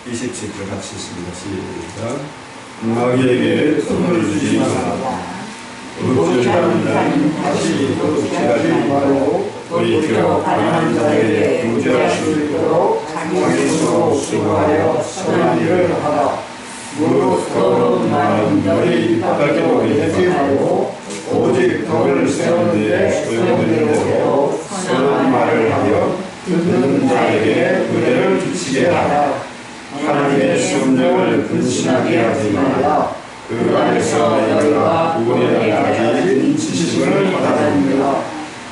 27절 같이 있습니다. 시작. 마귀에게 선물을 주지 말라. 도둑질하는 자는 다시 도둑질하지 말고 돌이켜 가난한 자에게 부자할 수 있도록 자기 손으로 수고하여 선한 일을 하라. 무릇 더러운 말은 너희 입 밖에 내지 말고 오직 덕을 세우는 데 소용있는 대로 선한 말을 하여 듣는 자에게 은혜를 끼치게 하라. 하나님의 시험력을 근심하게 하지 말라. 그 안에서 너희가 구원에 가진 지식을 받아들이라.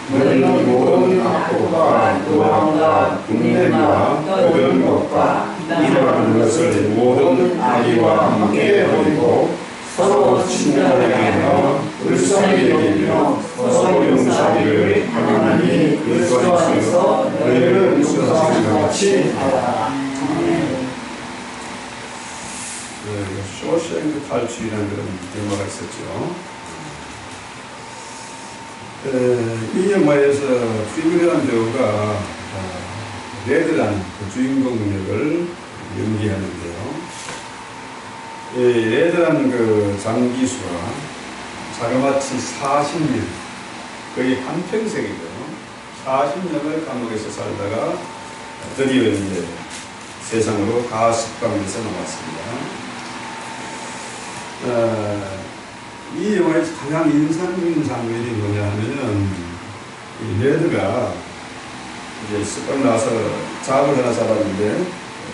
너희는 모든 악독과 노함과 분냄과 떠드는 것과 이러한 것을 모든 악의와 함께 버리고 서로 친절하게 하며 불쌍히 여기며 서로 용서하기를 하나님이 그리스도 안에서 너희를 용서하신 것 같이 하라. 쇼생크 탈출이라는 그런 영화가 있었죠. 이 영화에서 피그리라는 배우가 레드라는 그 주인공 역을 연기하는데요. 레드라는 그 장기수가 자그마치 40년, 거의 한평생이죠. 40년을 감옥에서 살다가 드디어 이제 세상으로 가석방돼서 나왔습니다. 이 영화에서 가장 인상적인 장면이 뭐냐 하면은, 이 레드가 이제 습방 나서 잡을 하나 잡았는데,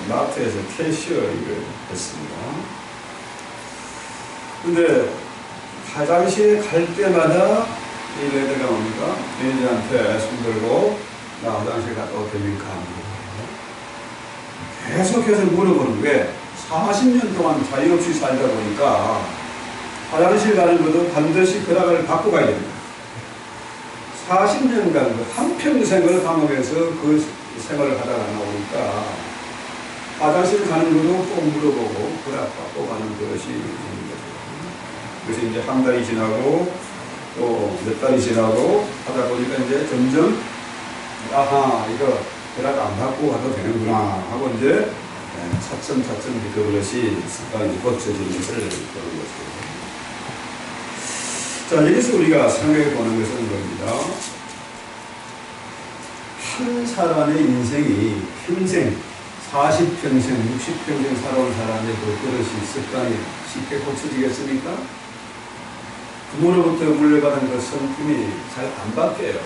마트에서 캐시어 일을 했습니다. 근데 화장실에 갈 때마다 이 레드가 뭡니까? 매니저한테 손 들고, 나 화장실 갔다 올 테니까. 계속해서 물어보는 게, 40년 동안 자유 없이 살다 보니까 화장실 가는 것도 반드시 허락을 받고 가야 됩니다. 40년간 한평생을 감옥에서 그 생활을 하다가 나오니까 화장실 가는 것도 꼭 물어보고 허락받고 가는 것이 있는 거죠. 그래서 이제 한 달이 지나고 또 몇 달이 지나고 하다 보니까 이제 점점 아하, 이거 허락 안 받고 가도 되는구나 하고 이제 차츰차츰 그것이 습관이 고쳐지는 것을 보는 것이죠. 자, 여기서 우리가 생각해 보는 것은 겁니다. 한 사람의 인생이 평생, 40평생, 60평생 살아온 사람의 그 버릇이 습관이 쉽게 고쳐지겠습니까? 부모로부터 물려받은 그 성품이 잘 안 바뀌어요.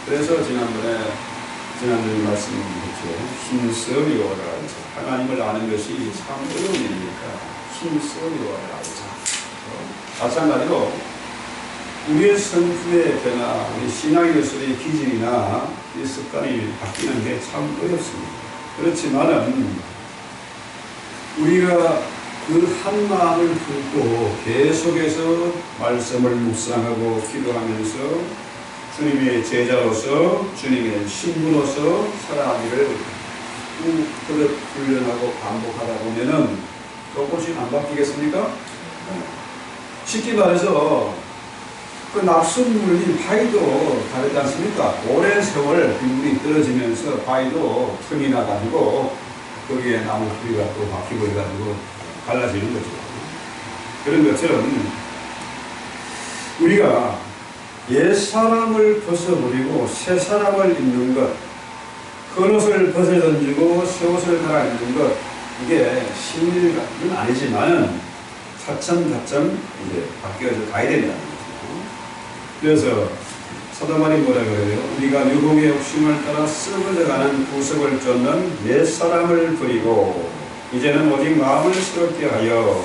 그래서 지난주에 말씀드렸죠. 힘쓰리오라 하자. 하나님을 아는 것이 참 어려운 일이니까 힘쓰리오라 하자. 마찬가지로 우리의 성품의 변화, 우리 신앙에서의 기질이나 이 습관이 바뀌는 게 참 어렵습니다. 그렇지만은 우리가 그 한 마음을 품고 계속해서 말씀을 묵상하고 기도하면서 주님의 제자로서 주님의 신부로서 살아가기를 그릇 훈련하고 반복하다 보면은 조금씩 안 바뀌겠습니까? 쉽게 말해서 그 납순물인 바위도 다르지 않습니까? 오랜 세월 빗물이 떨어지면서 바위도 틈이 나가지고 거기에 나무 뿌리가 또 바뀌고 해가지고 갈라지는 거죠. 그런 것처럼 우리가 옛 사람을 벗어버리고 새 사람을 입는 것, 겉옷을 벗어던지고 새 옷을 갈아입는 것, 이게 쉬운 일은 아니지만은 차츰차츰 이제 바뀌어서 가야 된다는 거죠. 그래서 사도바울이 뭐라 그래요? 우리가 유혹의 욕심을 따라 썩어져가는 구석을 쫓는 옛 사람을 버리고 이제는 오직 마음을 새롭게 하여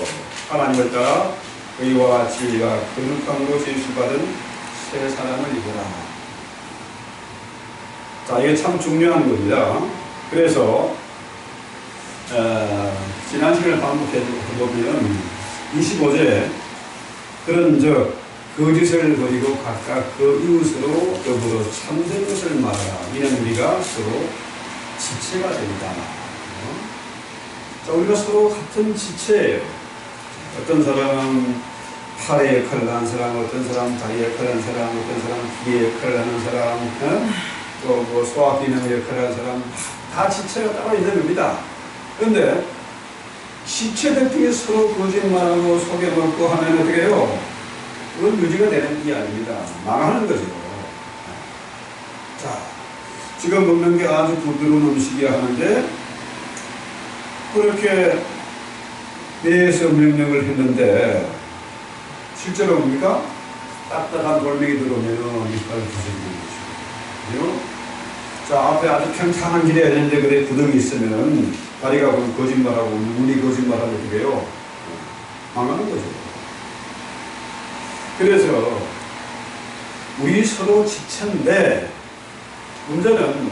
하나님을 따라 의와 진리와 거룩함으로 제수받은 새 사람을 입어라. 자, 이게 참 중요한 겁니다. 그래서 지난 시간을 반복해 보면 25제 그런즉 거짓을 버리고 각각 그 이웃으로 더불어 참된 것을 말하라. 이는 우리가 서로 지체가 된다. 자, 우리가 서로 같은 지체예요. 어떤 사람은 팔의 역할을 하는 사람, 어떤 사람 다리 역할을 하는 사람, 어떤 사람 귀의 역할을 하는 사람, 또 뭐 소화기능 역할을 하는 사람, 다 지체가 따로 있는 겁니다. 그런데 시체들끼리 서로 거짓말하고 속여먹고 하면 어떻게 해요? 그건 유지가 되는 게 아닙니다. 망하는 거죠. 자, 지금 먹는 게 아주 부드러운 음식이야 하는데 그렇게 뇌에서 명령을 했는데 실제로 뭡니까? 딱딱한 돌멩이 들어오면 이빨을 부서지는 거죠. 자, 앞에 아주 평탄한 길이 있는데 그래 구덩이 있으면 다리가 거짓말하고 눈이 거짓말하고 어떻게 해요? 망하는 거죠. 그래서 우리 서로 지체인데 문제는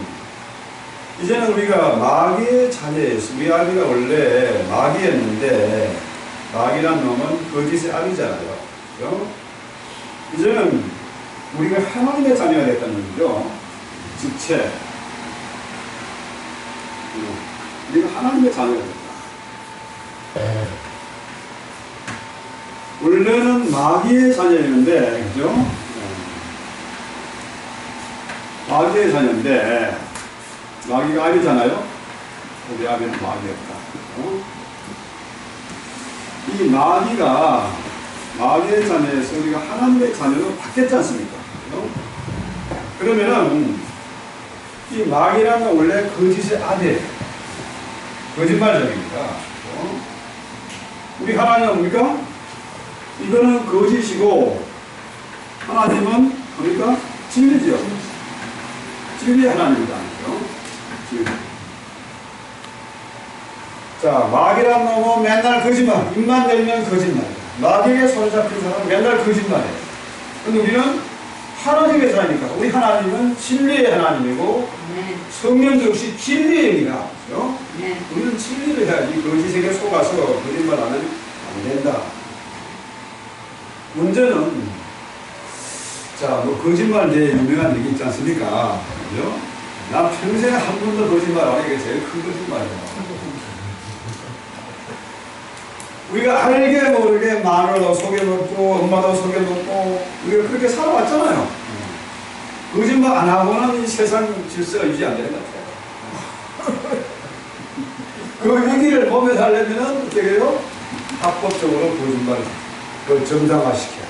이제는 우리가 마귀의 자녀였어. 우리 아비가 원래 마귀였는데 마귀란 놈은 거짓의 아비잖아요. 그렇죠? 이제는 우리가 하나님의 자녀가 됐다는 거죠. 지체. 우리가 하나님의 자녀가 됐다. 원래는 마귀의 자녀였는데, 그죠? 마귀의 자녀인데, 마귀가 아비잖아요? 우리 아비는 마귀였다. 이 마귀가, 마귀의 자녀에서 우리가 하나님의 자녀로 바뀌었지 않습니까? 그러면은, 이 마귀라는 원래 거짓의 아들, 거짓말적입니다. 우리 하나님은 뭡니까? 이거는 거짓이고, 하나님은 뭡니까? 진리죠. 진리의 하나님이다. 진리. 자, 마귀란 놈은 맨날 거짓말, 입만 열면 거짓말. 마귀에게 손에 잡힌 사람은 맨날 거짓말이에요. 근데 우리는 하나님의 자니까, 우리 하나님은 진리의 하나님이고, 성령 역시 진리의 영이다. 그렇죠? 우리는 진리를 해야지 거짓에게 속아서 거짓말 하면 안 된다. 문제는, 자, 뭐, 거짓말 내 유명한 얘기 있지 않습니까? 그죠? 나 평생에 한 번도 거짓말 안 해. 이게 제일 큰 거짓말이야. 우리가 알게 모르게 마누라도 속여먹고, 엄마도 속여먹고, 우리가 그렇게 살아왔잖아요. 거짓말 안 하고는 이 세상 질서가 유지 안 되는 것 같아요. 그 위기를 보면서 하려면 어떻게 해요? 합법적으로 거짓말을 정상화시켜요.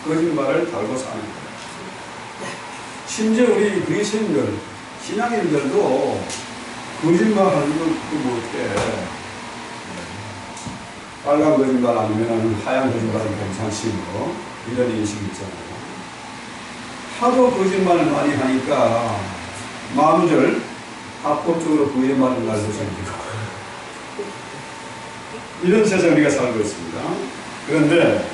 거짓말을 달고 사는 거예요. 심지어 우리 그리스도인들, 신앙인들도 거짓말 하는 건 뭐 어때? 빨간 거짓말 아니면 하얀 거짓말은 괜찮지 뭐 이런 인식이 있잖아요. 하도 거짓말을 많이 하니까 마음절 합법적으로 거짓말을 날고 생기고 이런 세상 우리가 살고 있습니다. 그런데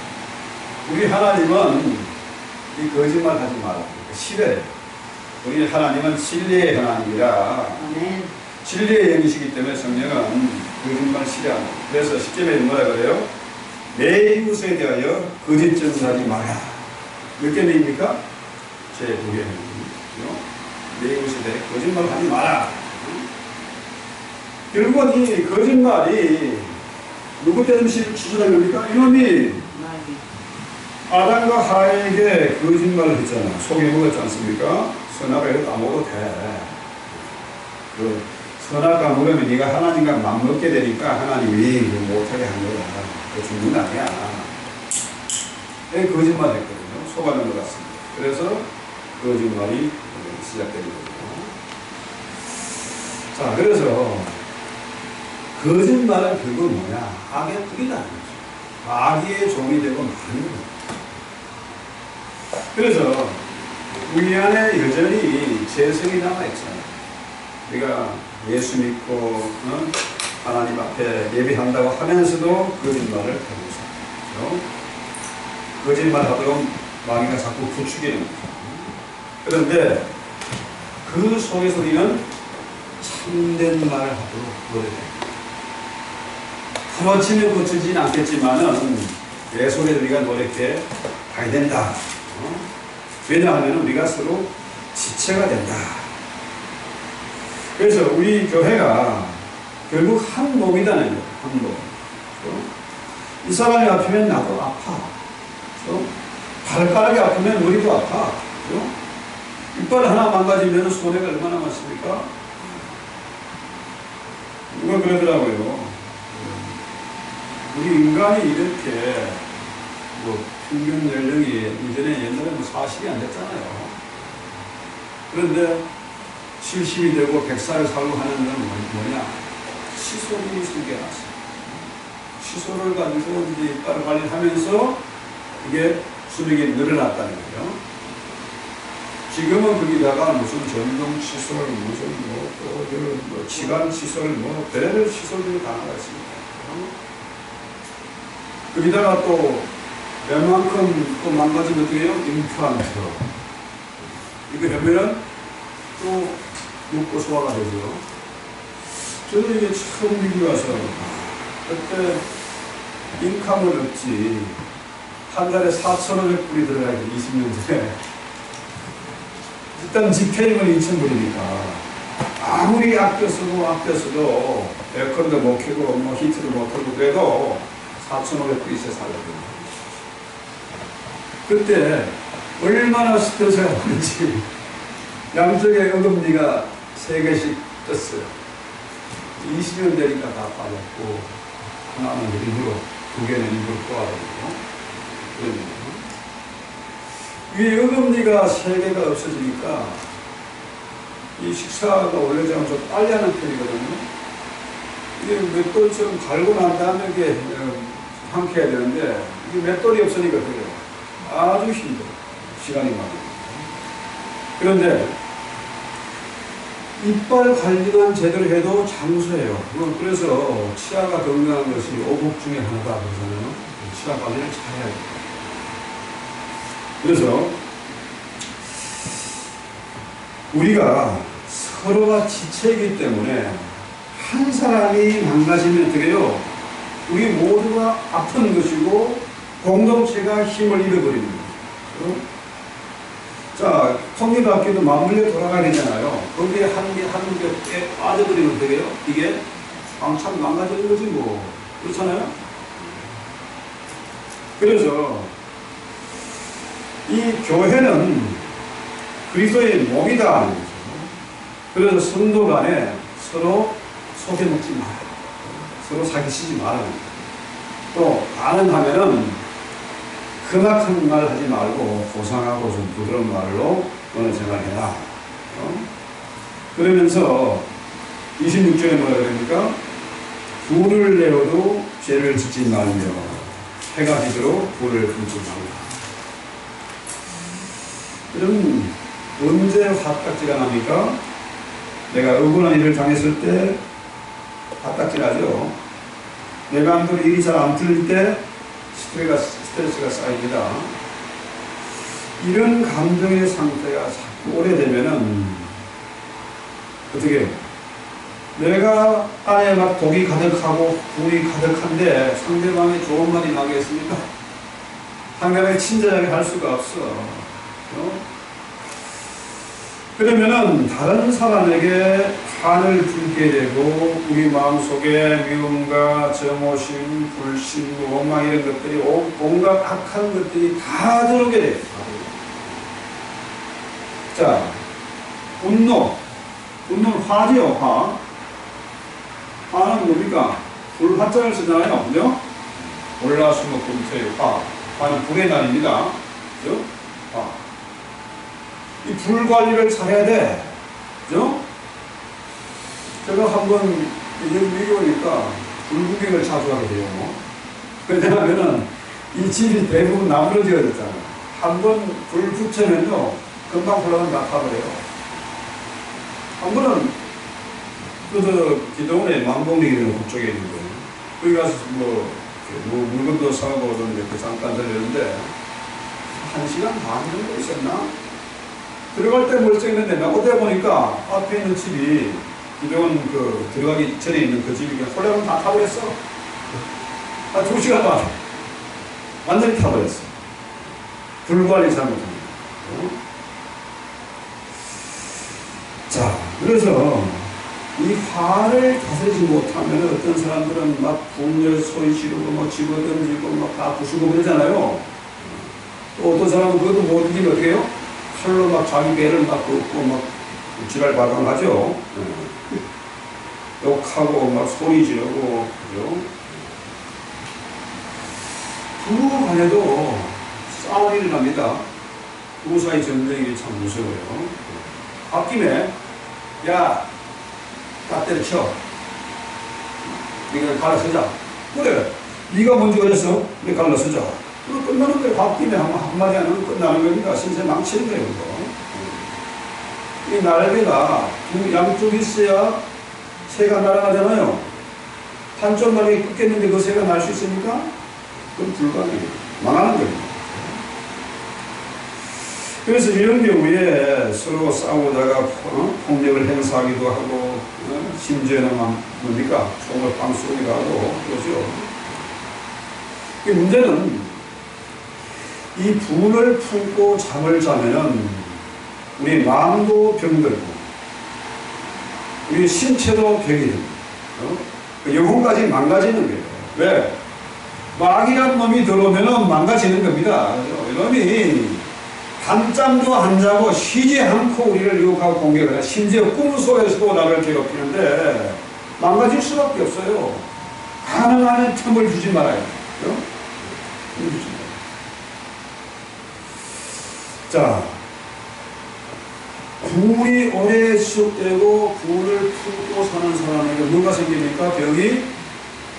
우리 하나님은 이 거짓말 하지 마라. 싫어요. 우리 하나님은 진리의 하나님이라 진리의 영이시기 때문에 성령은 거짓말 싫어합니다. 그래서 10절에 뭐라 그래요? 내 이웃에 대하여 거짓 증언하지 마라. 몇 개입니까? 제 9개입니다. 내 이웃에 대해 거짓말 하지 마라. 결국은 이 거짓말이 누구 때문에 시작한 겁니까? 이놈이 아담과 하와에게 거짓말을 했잖아. 속에 먹었지 않습니까? 선악과 이거 다 먹어도 돼. 그 선악과 먹으면 네가 하나님과 맞먹게 되니까 하나님이 못하게 한 거야. 그 죽는 거 아니야. 거짓말 했거든요. 속아는 것 같습니다. 그래서 거짓말이 시작된 거예요. 자, 그래서 거짓말은 결국 뭐냐? 악의 뿌리라는 거죠. 마귀의 종이 되고 마는 거예요. 그래서 우리 안에 여전히 죄성이 남아있잖아요. 우리가 예수 믿고 하나님 앞에 예배한다고 하면서도 거짓말을 하고 있어요. 거짓말 하도록 마귀가 자꾸 부추기는 거죠. 그런데 그 속에서 우리는 참된 말을 하도록 노력해요. 하루아침에 고쳐지진 않겠지만은 내 속에 우리가 노력해 가야 된다. 왜냐하면 우리가 서로 지체가 된다. 그래서 우리 교회가 결국 한 몸이다는 거예요. 한 몸. 이 사람이 아프면 나도 아파. 발가락이 아프면 우리도 아파. 이빨 하나 망가지면 손해가 얼마나 많습니까? 누가 그러더라고요. 우리 인간이 이렇게 뭐 평균 연령이 옛날에 뭐 40이 안 됐잖아요. 그런데 70이 되고 100살을 살고 하는 건 뭐냐? 시소를 숨겨놨어요. 시소를 가지고 이제 이빨을 관리하면서 이게 수명이 늘어났다는 거예요. 지금은 거기다가 무슨 전동 시설, 무슨 뭐 치관 시설, 뭐 별의별 시설들이 다 나와 있습니다. 거기다가 또 웬만큼 또 망가지면 어떻게 해요? 임플란트. 이거 하면은 또 눕고 소화가 되죠. 저는 이게 처음 미국에 와서 그때 인컴은 없지. 한 달에 4,500불이 들어가야 돼. 20년 전에. 일단 집회임은 2,000불이니까 아무리 아껴 써도 에어컨도 못 켜고 뭐 히트도 못 틀고 그래도 4,500불 있어야 살거든요. 그때 얼마나 스트레스가 받는지 양쪽에 어금니가 3개씩 떴어요. 20년 되니까 다 빠졌고 하나는 일부러 2개는 일부러 뽑아버리고 위에 어금니가 3개가 없어지니까 이 식사가 원래는 좀 빨리 하는 편이거든요. 이게 맷돌처럼 갈고 난 다음에 이게 삼켜야 되는데 이게 맷돌이 없으니까 그래요. 아주 힘들어. 시간이 많이. 그런데 이빨 관리만 제대로 해도 장수해요. 그래서 치아가 건강한 것이 오복 중에 하나다 그러잖아요. 치아 관리를 잘 해야 돼요. 그래서 우리가 서로가 지체이기 때문에 한 사람이 망가지면 어떻게 해요? 우리 모두가 아픈 것이고 공동체가 힘을 잃어버리는 거예요. 자, 톱니바퀴도 맞물려 돌아가야 되잖아요. 거기에 한 개 빠져버리면 어떻게 해요? 이게 왕창 망가지는 거지 뭐. 그렇잖아요? 그래서 이 교회는 그리스도의 몸이다. 그래서 성도 간에 서로 속여먹지 마라. 서로 사기치지 마라. 또 가능하면은 험악한 말 하지 말고 고상하고 좀 부드러운 말로 오늘 생각해라. 그러면서 26절에 뭐라 그럽니까? 불을 내어도 죄를 짓지 말며 해가 지도록 불을 품지 말라. 그럼 언제 화딱지가 납니까? 내가 억울한 일을 당했을 때 화딱지나죠. 내 마음대로 일이 잘 안 풀릴 때 스트레스가 쌓입니다. 이런 감정의 상태가 자꾸 오래되면은 어떻게 해요? 내가 안에 막 독이 가득하고 불이 가득한데 상대방이 좋은 말이 나겠습니까? 상대방이 친절하게 할 수가 없어. 그러면은 다른 사람에게 한을 풀게 되고 우리 마음속에 미움과 정오심, 불신, 원망 이런 것들이 온갖 악한 것들이 다 들어오게 돼요. 자, 분노는 화지요, 화. 화는 뭡니까? 불화자를 쓰잖아요, 그죠? 올라수목 금토의 화. 화는 불의 날입니다. 그죠? 화. 이 불 관리를 잘해야 돼. 그죠? 제가 한번 미국에 오니까 불구경을 자주 하게 돼요. 왜냐하면은 이 집이 대부분 나무로 지어졌잖아요. 한번 불 붙여면요, 금방 불러가면 다 타버려요. 한 번은 기동원에 망봉리라는 그쪽에 있는 거예요. 거기 가서 뭐 물건도 사고 그 잠깐 들렸는데 1시간 반 정도 있었나? 들어갈 때 멀쩡했는데 나오다 보니까 앞에 있는 집이 기존 들어가기 전에 있는 그 집이 그냥 홀라면 다 타버렸어. 한 2시간 반. 완전히 타버렸어. 불관리 잘못합니다. 자, 그래서 이 화를 다스리지 못하면 어떤 사람들은 막 분열 소리 지르고 뭐 집어던지고 막 다 부수고 그러잖아요. 또 어떤 사람은 그것도 못 이기면 어떻게 해요? 칼로 막 자기 배를 막 긋고 막 지랄 발광하죠. 욕하고 막 소리 지르고, 그죠? 부부 간에도 싸움이 일어납니다. 부부 사이 전쟁이 참 무서워요. 홧김에, 야, 나 때려쳐. 네가 갈라서자. 그래, 네가 먼저 그랬어. 네가 갈라서자. 그럼 끝나는 거예요. 홧김에 한마디 안 하면 끝나는 겁니다. 신세 망치는 거예요, 이거. 이 날개가 양쪽이 있어야 새가 날아가잖아요. 한쪽 날개 끊겠는데 그 새가 날 수 있습니까? 그건 불가능해요. 망하는 겁니다. 그래서 이런 경우에 서로 싸우다가 폭력을 행사하기도 하고, 심지어는 뭡니까? 총을 빵 쏘기도 하고, 그러죠. 이 문제는 이 분을 품고 잠을 자면은 우리 마음도 병들고, 우리 신체도 병이 됩니다. 영혼까지 망가지는 거예요. 왜? 마귀란 놈이 들어오면은 망가지는 겁니다. 이놈이 밤잠도 안 자고 쉬지 않고 우리를 유혹하고 공격을 해. 심지어 꿈속에서도 나를 괴롭히는데 망가질 수밖에 없어요. 가능한 틈을 주지 말아요. 자, 분이 오래 지속되고 분을 품고 사는 사람에게 뭐가 생깁니까? 병이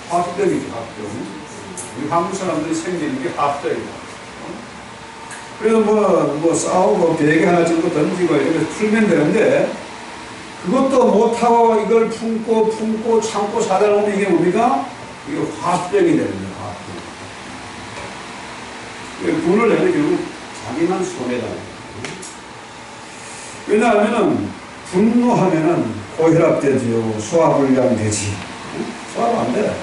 화병이죠. 화병. 우리 한국 사람들이 생기는 게 화병이다. 그래서 뭐 싸우고 베개 하나 정도 던지고 이렇게 풀면 되는데, 그것도 못하고 이걸 품고 참고 사다 보면 이게 뭡니까? 이게 화병이 됩니다. 화병. 분을 내는 결국 자기만 손해다. 왜냐하면은 분노하면은 고혈압되지요, 소화불량 되지. 소화가 안 돼.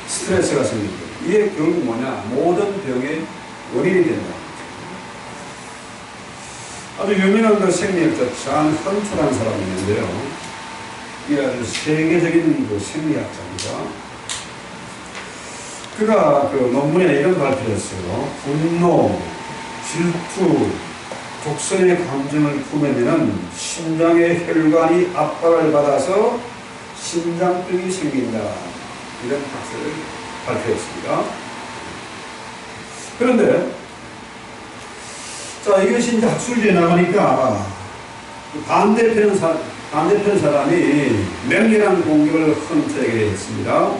스트레스가 생기고. 이게 결국 뭐냐? 모든 병의 원인이 된다. 아주 유명한 그 생리학자 잔 헌트라는 사람이 있는데요. 이게 아주 세계적인 그 생리학자입니다. 그가 그 논문에 이런 발표를 했어요. 분노, 질투, 독성의 감정을 품으면 심장의 혈관이 압박을 받아서 심장병이 생긴다. 이런 학설을 발표했습니다. 그런데 자, 이것이 이제 학술지에 나가니까 반대편 사람이 맹렬한 공격을 헌트에게 했습니다.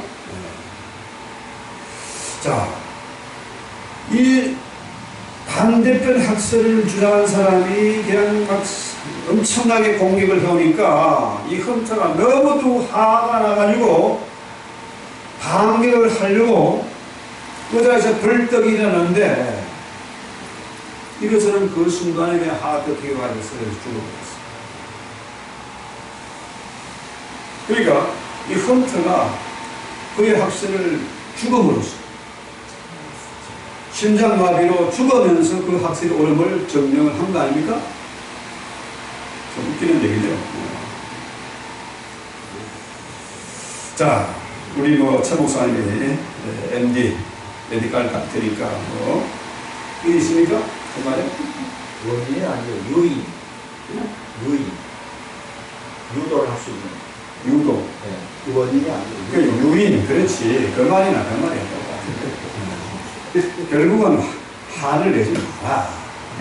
자, 이 반대편 학설을 주장한 사람이 그냥 막 엄청나게 공격을 해오니까 이 헌터가 너무도 화가 나가지고 반격을 하려고 의자에서 벌떡 일어났는데, 이것은 그 순간에 그냥 하트어택이 와서 죽어버렸어요. 그러니까 이 헌터가 그의 학생을 죽음으로써 심장마비로 죽으면서 그 학생의 오름을 증명을 한 거 아닙니까? 좀 웃기는 얘기죠. 자, 우리 최 목사님이 MD, 메디칼 닥터니까 이게 있습니까? 그 말에? 원인이 아니고 유인. 유도를 할 수 있는. 유도. 네. 원인이 아니고. 그 유인, 그렇지. 그 말이나 그 말이야. 결국은 화를 내지 마라.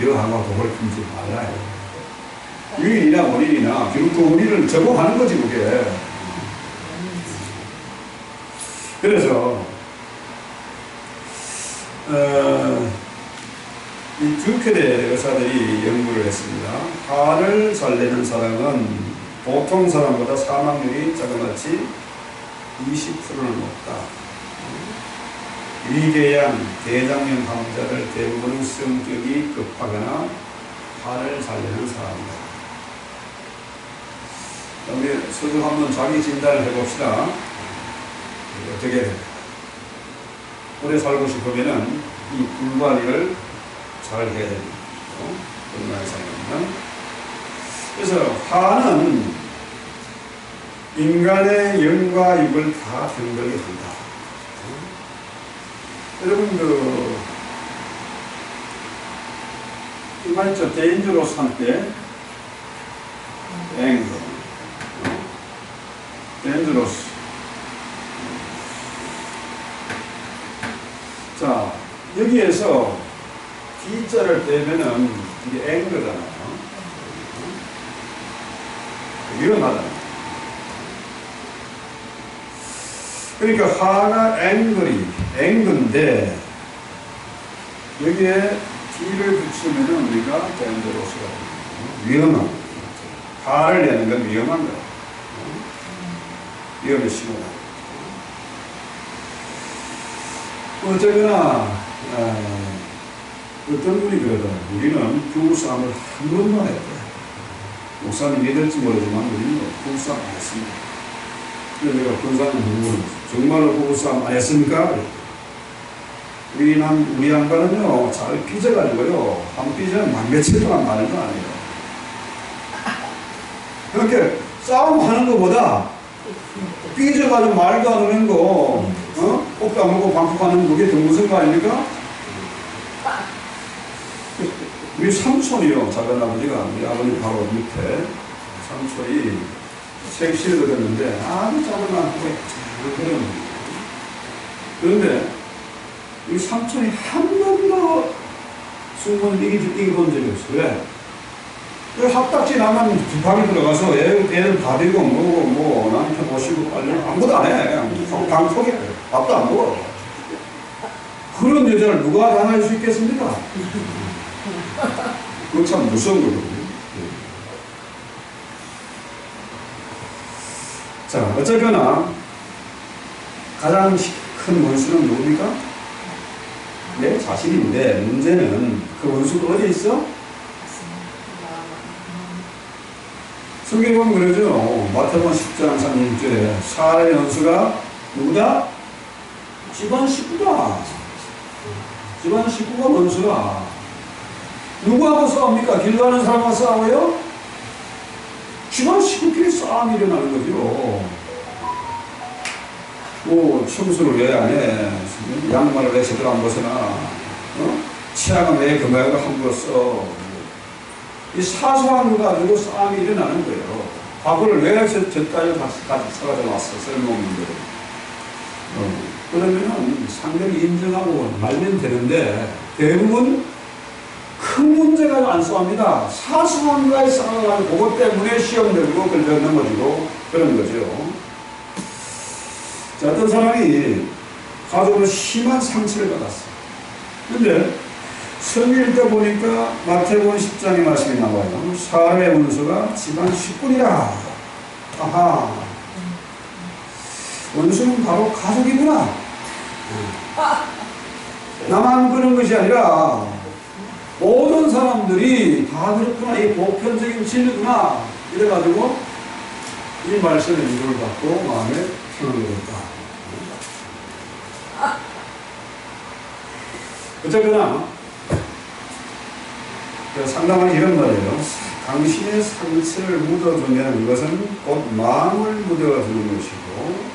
여하고 독을 품지 말라. 유인이나 원인이나 결국 그 원인을 적용하는 거지, 그게. 그래서 이 듀케대 의사들이 연구를 했습니다. 화를 잘 내는 사람은 보통 사람보다 사망률이 자그마치 20%는 높다. 위궤양, 대장염 환자들 대부분은 성격이 급하거나 화를 잘 내는 사람이다. 우리 서로 한번 자기 진단을 해봅시다. 어떻게 오래 살고 싶으면은 이 불관리를 잘 해야 됩니다. 건강하게 살려면. 그래서 화는 인간의 영과 육을 다 병들게 한다. 여러분 이거 있죠. 데인저러스 할 때 앵거 dangerous. 자, 여기에서 D자를 떼면은 이게 anger잖아요. 위험하다. 그러니까 하나 anger인데 여기에 D를 붙이면은 우리가 dangerous가 위험한. 화를 내는 건 위험한 거야. 위험의 신호다. 어쩌거나 어떤 분이 그러더라고요. 우리는 부부싸움을 한 번만 했대. 목사님 믿을지 모르지만 우리는 부부싸움 안 했습니다. 그래서 내가 권사님 정말로 부부싸움 안 했습니까? 우리 양반은요 잘 삐져가지고요 한 삐져는 만 며칠 동안 마는 건 아니에요. 그렇게 싸움하는 것보다 삐져가지고 말도 안 하는 거, 꼭도 안 먹고 방콕하는 그게 더 무서운 거 아닙니까? 우리 삼촌이요, 작은 아버지가 우리 아버님 바로 밑에 삼촌이 색시를 얻었는데 아주 작은 아버지가 그런. 그런데 우리 삼촌이 한 번도 승부는 이겨본 적이 없어요. 왜? 그 합딱지 나만 방에 들어가서 애들 밥이고 뭐고 남편 모시고 빨리 아무것도 안 해. 그냥 방 속에 밥도 안 먹어. 그런 여자를 누가 당할 수 있겠습니까? 그거 참 무서운 거거든요. 자, 어쨌거나 가장 큰 원수는 누굽니까? 내 자신인데 문제는 그 원수가 어디 있어? 성경에 보면 그러죠. 마태복음 10장 36절에 사람의 원수가 누구다? 집안 식구다. 집안 식구가 원수다. 누구하고 싸웁니까? 길 가는 사람하고 싸워요? 집안 식구끼리 싸움이 일어나는 거죠. 뭐 청소를 왜 안 해? 양말을 왜 제대로 안 벗어나? 치아가 왜 금액을 함부로 써? 이 사소한 거 가지고 싸움이 일어나는 거예요. 밥을 왜 저따위로 사가져 왔어? 쓸모없는 대로. 그러면은 상대를 인정하고 말면 되는데 대부분 큰 문제가 안 싸웁니다. 사소한 거에 싸워가지고 그것 때문에 시험 들고 걸려 넘어지고 그런 거죠. 자, 어떤 사람이 가족으로 심한 상처를 받았어. 근데 성경 읽다 보니까 마태복음 10장의 말씀이 나와요. 사람의 원수가 집안 식구니라. 아하. 원수는 바로 가족이구나. 나만 그런 것이 아니라 모든 사람들이 다 그렇구나. 이 보편적인 진리구나. 이래가지고 이 말씀의 위로를 받고 마음에 편안을 얻었다. 어쨌거나 상담은 이런 말이에요. 당신의 상처를 묻어두면 이것은 곧 마음을 묻어두는 것이고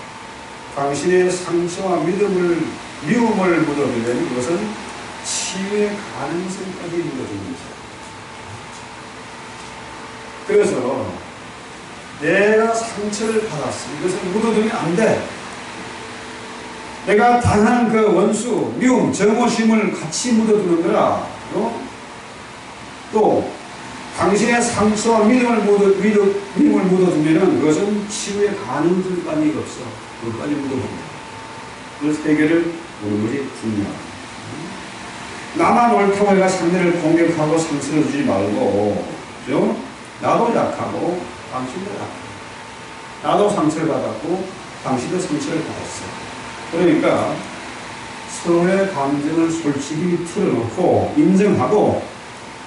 당신의 상처와 미움을 묻어두면 이것은 치유의 가능성까지 묻어두는 것이다. 그래서 내가 상처를 받았어. 이것을 묻어두면 안 돼. 내가 당한 그 원수, 미움, 정오심을 같이 묻어두는 거라. 또 당신의 상처와 믿음을 묻어두면 그것은 치유의 가능성까지 없어. 그것까지 묻어둡니다. 그래서 해결을 보는 것이 중요하다. 나만 옳다고 해가 상대를 공격하고 상처를 주지 말고, 그죠? 나도 약하고 당신도 약하고 나도 상처를 받았고 당신도 상처를 받았어. 그러니까 서로의 감정을 솔직히 털어놓고 인정하고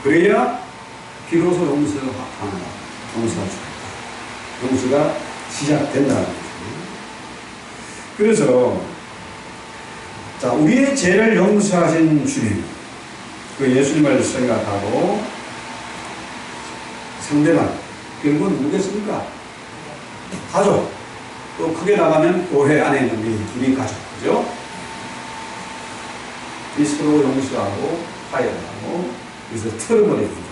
그래야 비로소 용서가 시작된다는 거죠. 그래서 자, 우리의 죄를 용서하신 주님, 그 예수님을 생각하고 상대방, 결국은 누구겠습니까? 가족. 또 크게 나가면 교회 안에 있는 우리 가족, 그죠? 이 서로 용서하고 화해하고 그래서 털어버립니다.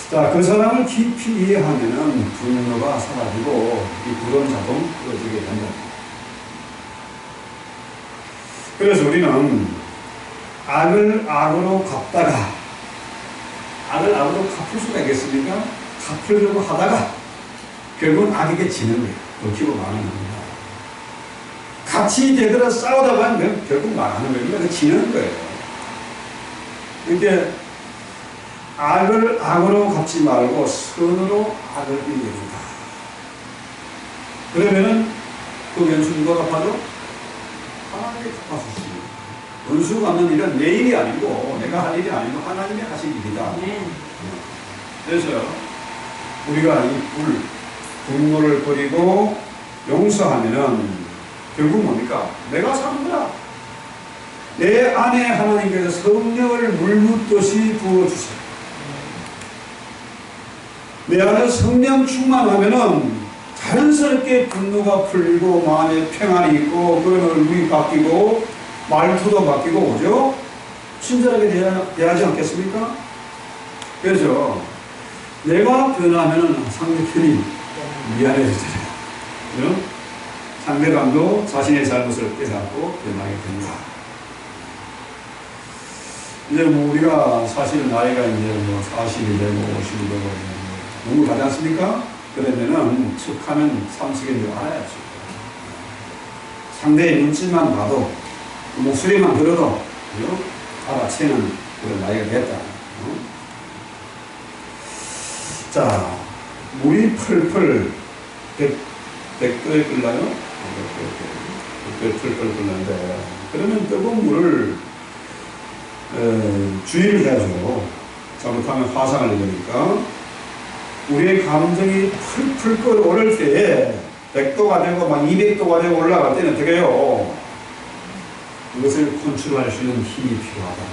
자, 그 사람을 깊이 이해하면은 분노가 사라지고 이 불은 자동 꺼지게 된다. 그래서 우리는 악을 악으로 갚다가 악을 악으로 갚을 수가 있겠습니까? 갚으려고 하다가 결국은 악에게 지는 거예요. 덮치고 망하는 겁니다. 같이 되더라 싸우다 보면 결국 망하는 거예요. 그러니까 지는 거예요. 이렇게 악을 악으로 갚지 말고 선으로 악을 이깁니다. 그러면은 그 원수 누가 갚아줘? 하나님이 갚아주십니다. 원수 갚는 일은 내 일이 아니고 내가 할 일이 아니고 하나님이 하실 일이다. 그래서 우리가 이 분노를 버리고 용서하면은 결국 뭡니까? 내가 사는 거야. 내 안에 하나님께서 성령을 물붓듯이 부어주세요. 내 안에 성령 충만하면은 자연스럽게 분노가 풀리고 마음에 평안이 있고 그런 얼굴이 바뀌고 말투도 바뀌고 오죠? 친절하게 대하지 않겠습니까? 그래서 내가 변하면은 상대편이 미안해지잖아요. 그죠? 상대방도 자신의 잘못을 깨닫고 변하게 된다. 이제 뭐 우리가 사실 나이가 이제 뭐 40이 되고 50이 되고 너무 가지 않습니까? 그러면은 척하는 상식인 줄 알아야죠. 상대의 눈치만 봐도 목소리만 들어도 그죠? 알아채는 그런 나이가 됐다. 자, 물이 펄펄 백도에 끓나요? 백도에 펄펄 끓는데 그러면 뜨거운 물을 주의를 해야죠. 잘못하면 화상을 입으니까 우리의 감정이 풀풀 끓어오를 때에 100도가 되고 막 200도가 되고 올라갈 때는 어떻게 해요? 이것을 컨트롤할 수 있는 힘이 필요하다.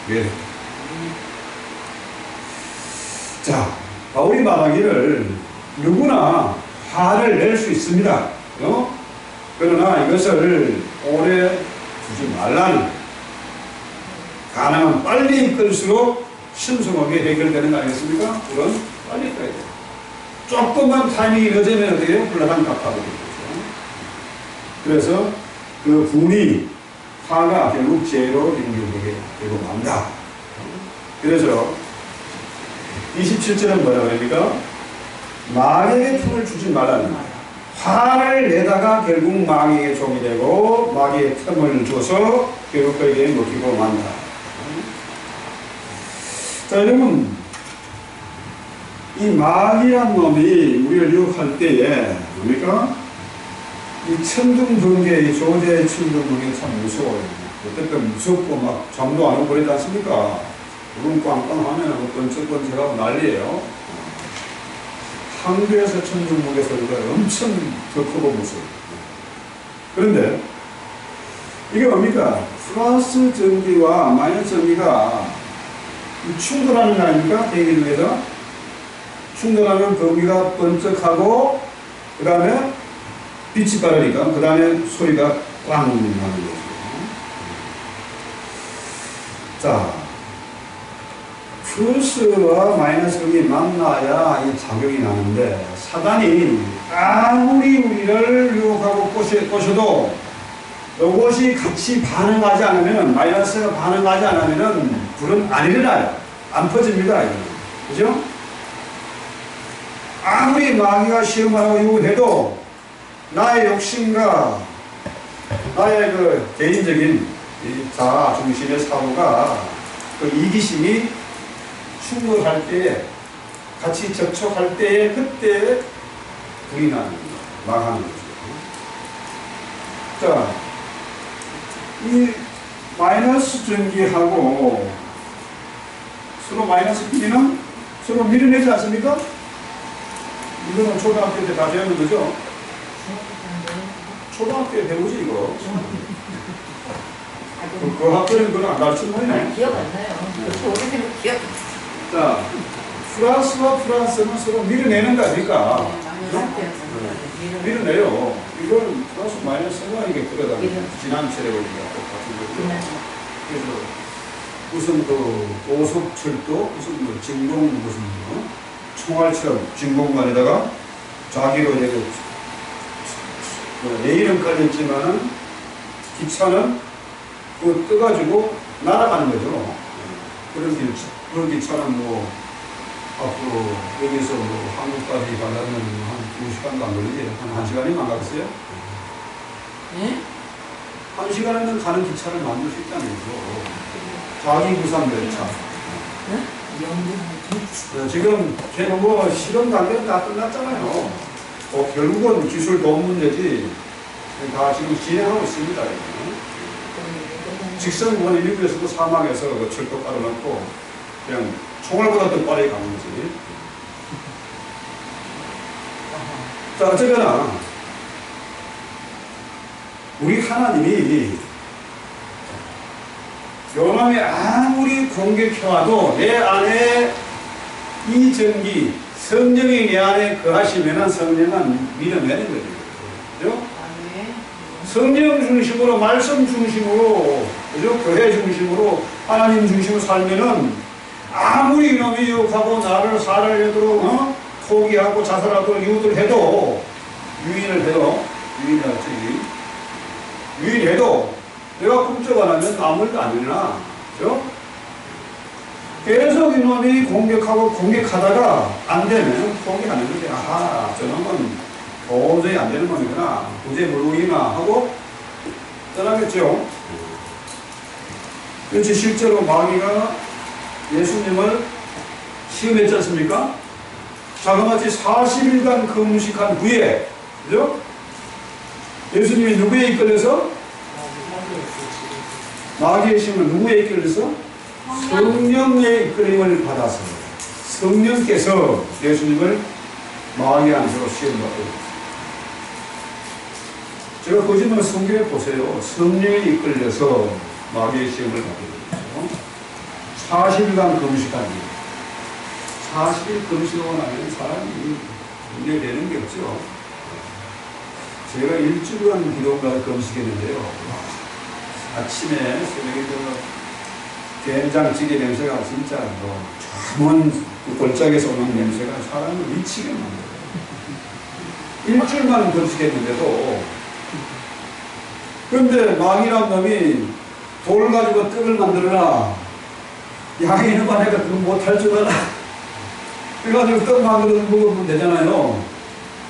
왜? 자, 바울이 말하기를 누구나 화를 낼 수 있습니다. 그러나 이것을 오래 두지 말라는, 가능한 빨리 끌수록 신속하게 해결되는 거 아니겠습니까? 그건 빨리 꺼야 돼요. 조금만 타이밍이 늦으면 어떻게 해요? 불나방 갚아버리죠. 그래서 그 분이, 화가 결국 죄로 연결되게 되고 만다. 그래서 27절은 뭐라고 합니까? 마귀에게 틈을 주지 말라는 거예요. 화를 내다가 결국 마귀에게 종이 되고 마귀에 틈을 줘서 결국 그에게 먹히고 만다. 자, 여러분, 이 마귀란 놈이 우리를 유혹할 때에 뭡니까? 이 천둥번개, 조제 천둥번개 참 무서워요. 어떨 때 무섭고 막 잠도 안 오고 그러지 않습니까? 눈 꽝꽝하면 번쩍번쩍하고 난리예요. 한국에서 천둥번개 소리가 엄청 더 크고 무서워요. 그런데 이게 뭡니까? 플러스 전기와 마이너스 전기가 충돌하는 거 아닙니까? 대기 중에서 충돌하면 전기가 번쩍하고 그 다음에 빛이 빠르니까 그 다음에 소리가 꽝 나는 거죠. 자, 플러스와 마이너스가 만나야 이 작용이 나는데 사단이 아무리 우리를 유혹하고 꼬셔도 이것이 같이 반응하지 않으면, 마이너스가 반응하지 않으면 불은 안 일어나요. 안 퍼집니다. 이거는. 그죠? 아무리 마귀가 시험하고 유혹해도 나의 욕심과 나의 그 개인적인 자아 중심의 사고가 그 이기심이 충돌할 때에, 같이 접촉할 때에 그때 불이 나는 거예요. 망하는 거죠. 자, 이 마이너스 전기하고 서로 마이너스 끼리는 서로 밀어내지 않습니까? 이거는 초등학교 때 다 배우는 거죠? 초등학교에 배우지 이거. 그 학교는 그걸 안 가르치는 거예요. 기억 안 나요. 저 오래된 기억. 자, 플러스와 플러스는 서로 밀어내는 거 아닙니까? 밀어내요. 이건 플러스 마이너스가 이게 끌어다니고 지난 체력을 똑같은 거죠. 그래서 무슨 그 고속철도 무슨 뭐 진공 무슨 총알처럼 진공관에다가 자기로 이제 내 이름 깔렸지만은 기차는 그 떠가지고 날아가는 거죠. 그런 기차는 뭐 앞으로 여기서 뭐 한국까지 가려면 한 2시간도 안 걸리지. 한 1시간이면 안 가겠어요? 예? 1시간에는 가는 기차를 만들 수 있다는 거죠. 자기 구상 열차. 지금 걔는 뭐 실험 단계는 다 끝났잖아요. 결국은 기술 돈 문제지. 다 지금 진행하고 있습니다. 직선원이 미국에서도 사막에서 그 철도 깔아놓고 그냥 총알보다 더 빠르게 가는 거지. 자, 어쨌거나 우리 하나님이 요놈이 아무리 공격해와도 내 안에 이 전기, 성령이 내 안에 거하시면은 성령은 밀어내는 거죠. 그죠? 성령 중심으로, 말씀 중심으로, 그죠? 교회 중심으로, 하나님 중심으로 살면은 아무리 이놈이 유혹하고 나를 살을 해도록 포기하고 자살하고 유도를 해도, 유인해도 내가 꿈쩍 안 하면 아무 일도 안 일어나. 그죠? 계속 이놈이 공격하다가 안 되면 포기하는 거지. 아하, 저놈은 도저히 안 되는 놈이구나. 도저히 모르겠나 하고 떠나겠죠. 그렇지, 실제로 마귀가 예수님을 시험했지 않습니까? 자그마치 40일간 금식한 후에, 그죠? 예수님이 누구에 이끌려서? 마귀의 시험을 누구에 이끌려서? 성령의 이끌림을 받아서 성령께서 예수님을 마귀의 안수로 시험받고, 제가 거짓말 성경에 보세요. 성령에 이끌려서 마귀의 시험을 받게 되죠. 40일간 금식한 일. 40일 금식하고 나면 사람이 문제 되는 게 없죠. 제가 일주일간 기도가 금식했는데요. 아침에 새벽에 된장찌개 냄새가 진짜 뭐 전문 골짜기에서 오는 냄새가 사람을 미치게 만들어요. 일주일만 금식했는데도. 그런데 마귀란 놈이 돌 가지고 떡을 만들어라. 야, 이놈아, 내가 그거 못할 줄 알아. 그래가지고 떡 만들어서 먹으면 되잖아요.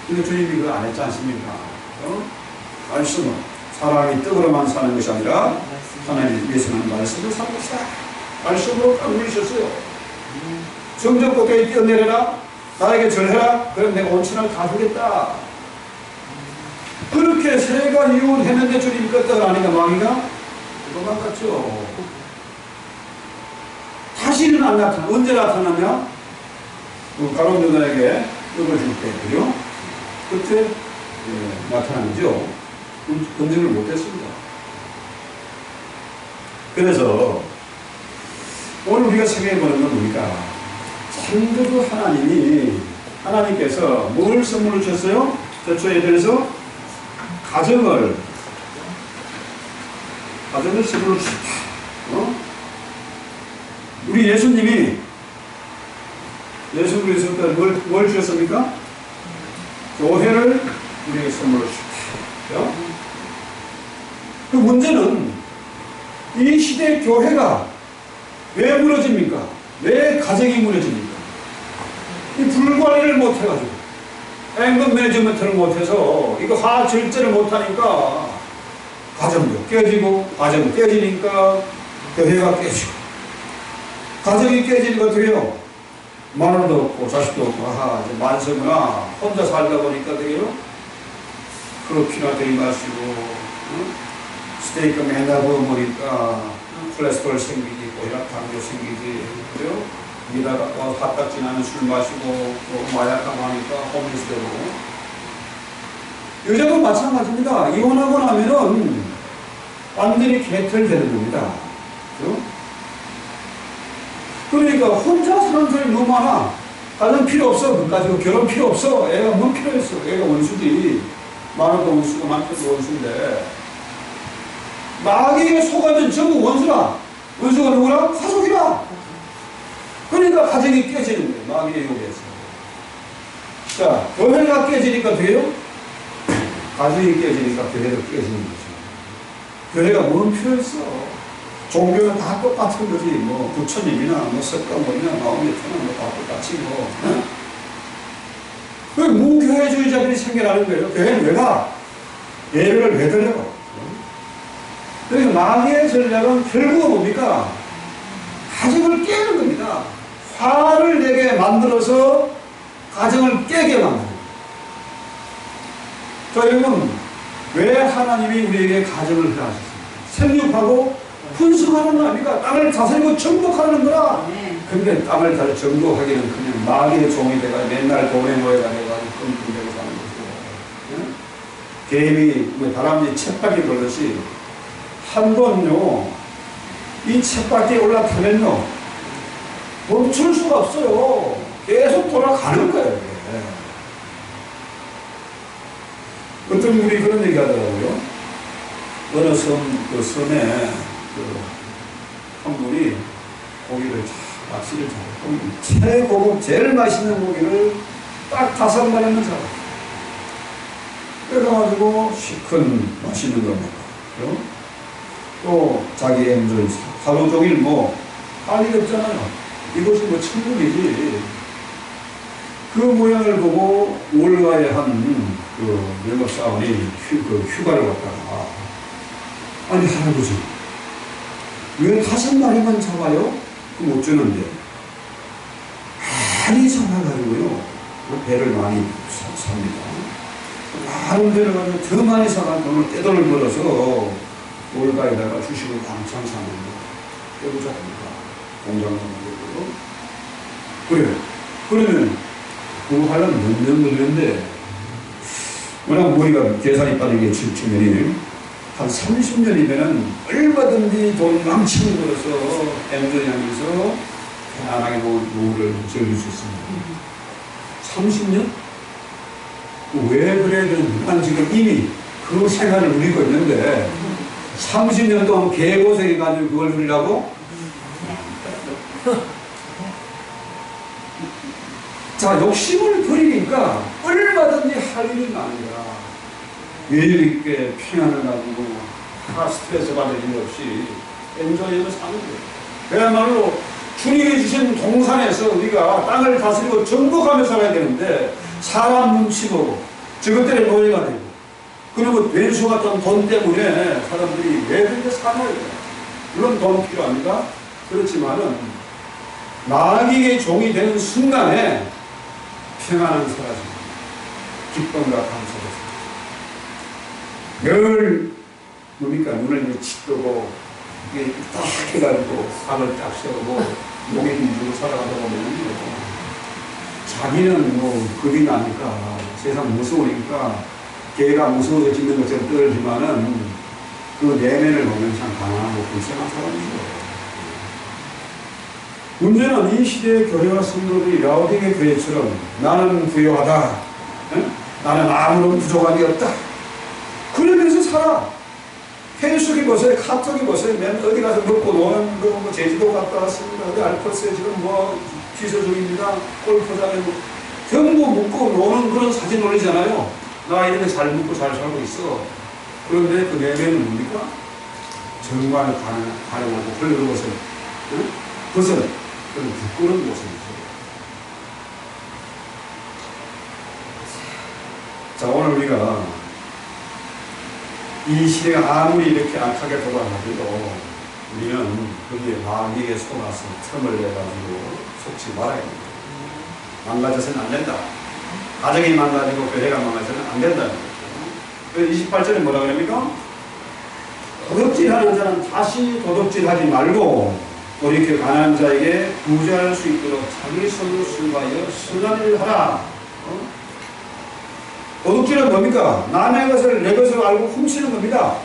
근데 주님이 그거 안 했지 않습니까? 말씀은 사람이 떡으로만 사는 것이 아니라 하나님 위해서는 말씀으로 사는 것이다. 말씀으로 누리셨어요. 성전 꼭대기 뛰어내려라. 나에게 절해라. 그럼 내가 온천을 다 주겠다. 그렇게 세 가지 이유를 했는데 주님이 껐다가 하니까 마귀가 도망갔죠. 다시는 안 나타나. 언제 나타나냐? 가룟 유다에게 떡을 줄 때, 그죠? 그때 나타나죠. 검증을 못했습니다. 그래서 오늘 우리가 생각해보는 건 뭡니까? 참고도 하나님께서 뭘 선물을 주셨어요? 저초에 대해서 가정을 선물을 주셨다. 우리 예수님이 예수 그리스도께 뭘 주셨습니까? 교회를 우리에게 선물을 주셨다. 그 문제는 이 시대 교회가 왜 무너집니까? 왜 가정이 무너집니까? 이 불관리를 못해가지고 앵금 매니지먼트를 못해서 이거 하절제를 못하니까 가정도 깨지고, 가정이 깨지니까 교회가 깨지고, 가정이 깨지니까 어떻게 해요? 마누라도 없고 자식도 없고, 아하, 이제 만성이나 혼자 살다 보니까 어떻게 해요? 크로피나 들이마시고, 스테이크 맨날 구워먹으니까 콜레스테롤 생기지, 고혈압당뇨 생기지, 그죠? 이다가 화딱지 나면 술 마시고, 마약하고 하니까 홈리스 되고. 여자도 마찬가지입니다. 이혼하고 나면은 완전히 개털되는 겁니다. 그죠? 그러니까 혼자 사는 사람이 너무 많아. 가정 필요 없어. 그까지고 결혼 필요 없어. 애가 뭔 필요했어. 애가 원수지. 많아도 원수고 많아도 원수인데. 마귀에게 속아면 전부 원수라. 원수가 누구라? 가족이라. 그러니까 가정이 깨지는 거예요. 마귀의 유혹에서. 자, 교회가 깨지니까 돼요? 가정이 깨지니까 교회도 깨지는 거죠. 교회가 뭔 필요 있어? 종교는 다 똑같은 거지. 뭐 부처님이나 뭐 석가모니나 마오메트나 뭐 다 똑같이 뭐. 왜 무교회주의자들이 생겨나는 거예요? 교회는 왜 가? 예배를 왜 드려? 그래서 마귀의 전략은 결국은 뭡니까? 가정을 깨는 겁니다. 화를 내게 만들어서 가정을 깨게 만드는. 자, 여러분, 왜 하나님이 우리에게 가정을 허락하셨습니까? 생육하고 분수하는 거 아닙니까? 땅을 다스리고 정복하는 거라. 근데 땅을 다 정복하기는 그냥 마귀의 종이 돼가 맨날 돈에 모여다녀가지고 끙끙대고 사는 거죠. 개미, 뭐 다람쥐 쳇바퀴 돌듯이 한 번요, 이 쳇바퀴에 올라타면요, 멈출 수가 없어요. 계속 돌아가는 거예요, 이게. 어떤 분이 그런 얘기 하더라고요. 어느 그 섬에 한 분이 고기를 낚시를 잘하고, 최고급, 제일 맛있는 고기를 딱 5마리는 잡았어요. 그래가지고 시큰 맛있는 거 먹고, 또 자기 엠들 하루 종일 뭐 할 일 없잖아요. 이것이 뭐 천국이지. 그 모양을 보고 월가에 한 그 영업사원이 휴가를 갔다가, 아니 할아버지 왜 5마리만 잡아요? 그럼 어쩌는데? 많이 잡아가지고요 배를 많이 삽니다. 많은 배를 가지고 더 많이 사가 돈을 떼돈을 벌어서 월가에다가 주식을 왕창 사는 거 떼부자 합니다. 공장을 만들고. 그래. 그러면 그거 하려면 몇 년 걸리는데, 워낙 머리가 계산이 빠르게 측면이 한 30년이면은 얼마든지 돈 망치고 벌어서 엠전하면서 편안하게 노후를 즐길 수 있습니다. 30년? 왜 그래야 되는지. 난 지금 이미 그 생활을 누리고 있는데 30년 동안 개고생해가지고 그걸 누리라고? 자, 욕심을 버리니까 얼마든지 할 일이 많은 거야. 여유있게 평안을 가지고 다 스트레스 받을 일 없이 엔조이로 사는 거예요. 그야말로 주님이 주신 동산에서 우리가 땅을 다스리고 정복하며 살아야 되는데, 사람 눈치 보고 저것들의 노예가 되고, 그리고 왼수 같은 돈 때문에 사람들이 왜 그렇게 사나요? 물론 돈 필요합니다. 그렇지만은 마귀의 종이 되는 순간에 평안은 사라집니다. 기쁨과 감사가 사라집니다. 늘 뭡니까? 눈을 치뜨고 이게 딱 해가지고 살을 딱 세우고 목에 힘주고 살아가다 보면 자기는 뭐 겁이 나니까 세상 무서우니까 개가 무서워서 짖는 것처럼 떨지만은 그 내면을 보면 참 강하고 불쌍한 사람이죠. 문제는 이 시대의 교회와 성도들이 라오디게 교회처럼 나는 부유하다, 응? 나는 아무런 부족함이 없다, 그러면서 살아. 페이스북에 보세요, 카톡에 보세요. 맨 어디 가서 먹고 노는 거, 뭐 제주도 갔다 왔습니다. 어디 알프스에 지금 뭐 기소 중입니다. 골프장에 뭐 전부 먹고 노는 그런 사진 올리잖아요. 나 이렇게 잘 먹고 잘 살고 있어. 그런데 그 내면은 뭡니까? 정말 가능하고 헐거운 것을, 응? 그것은 그런 부끄러운 모습이죠. 자, 오늘 우리가 이 시대가 아무리 이렇게 악하게 돌아가도 우리는 거기에 마귀에게 속아서 틈을 내가지고 속지 말아야 됩니다. 망가져서는 안 된다. 가정이 망가지고 교회가 망가져서는 안 된다는 거죠. 28절에 뭐라 그럽니까? 도둑질하는 자는 다시 도둑질하지 말고 돌이켜 가난한 자에게 부자할 수 있도록 자기 손으로 수고하여 선한 일을 하라. 도둑질은 뭡니까? 남의 것을 내 것으로 알고 훔치는 겁니다.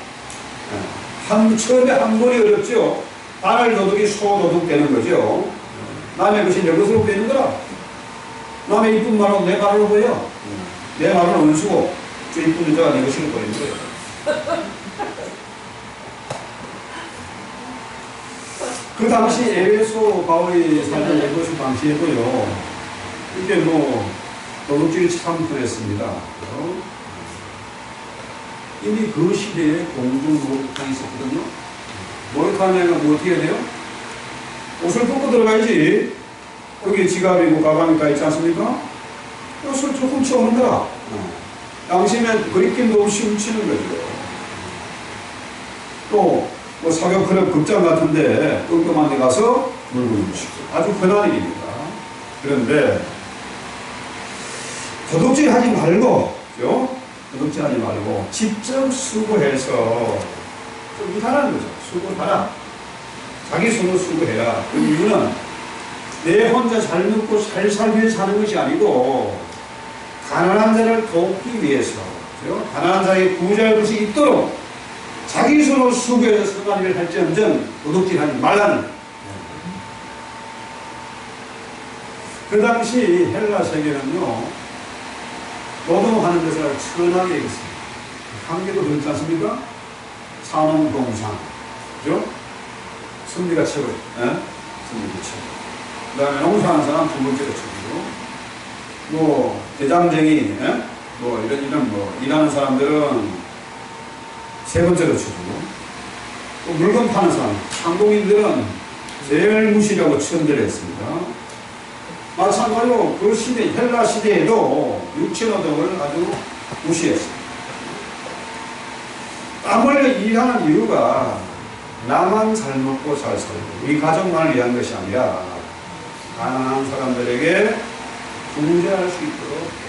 처음에 한 번이 어렵죠. 바늘 도둑이 소 도둑 되는 거죠. 남의 것이 내 것으로 되는 거라. 남의 이쁜 말은 내 말로 보여. 내 말은 원수고 저 이쁜 여자가 내 것으로 보이는 거예요. 그 당시 에베소 바울이 살던 에베소 당시에도요, 이게 뭐 도둑질이 참 흔했습니다. 이미 그 시대에 공중 목욕탕이 있었거든요. 목욕탕에는 뭐 어떻게 해야 돼요? 옷을 벗고 들어가야지. 여기 지갑이고 가방이 다 있지 않습니까? 옷을 조금 훔쳐온다. 당시에는 거리낌도 없이 훔치는 거죠. 또, 뭐 사교 클럽 극장 같은데 끔끔한 데 가서 물건 훔치고 아주 흔한 일입니다. 그런데 도둑질 하지 말고, 그죠? 도둑질 하지 말고 직접 수고해서 좀 일하라는 거죠. 수고하라. 자기 손으로 수고해라. 그 이유는 내 혼자 잘 먹고 잘 살기 위해서 사는 것이 아니고 가난한 자를 돕기 위해서, 그죠? 가난한 자의 부자의 것이 있도록 자기 손으로 수고해서 선한 일을 할지언정 도둑질하지 말라는. 그 당시 헬라 세계는요, 노동하는 것을 천하게 여겼습니다. 한계도 그렇지 않습니까? 산업공상, 그죠? 승리가 최고, 승리가 최고. 그 다음에 농사하는 사람 두 번째로 최고고, 뭐 대장쟁이, 뭐 이런 뭐 일하는 사람들은 세 번째로 최고고, 또 물건 파는 사람, 상공인들은 제일 무시라고 천대를 했습니다. 마찬가지로 그 시대, 헬라 시대에도 육체노동을 아주 무시했습니다. 땀 흘려 일하는 이유가 나만 잘 먹고 잘 살고 우리 가족만을 위한 것이 아니라 가난한 사람들에게 부자할 수 있도록.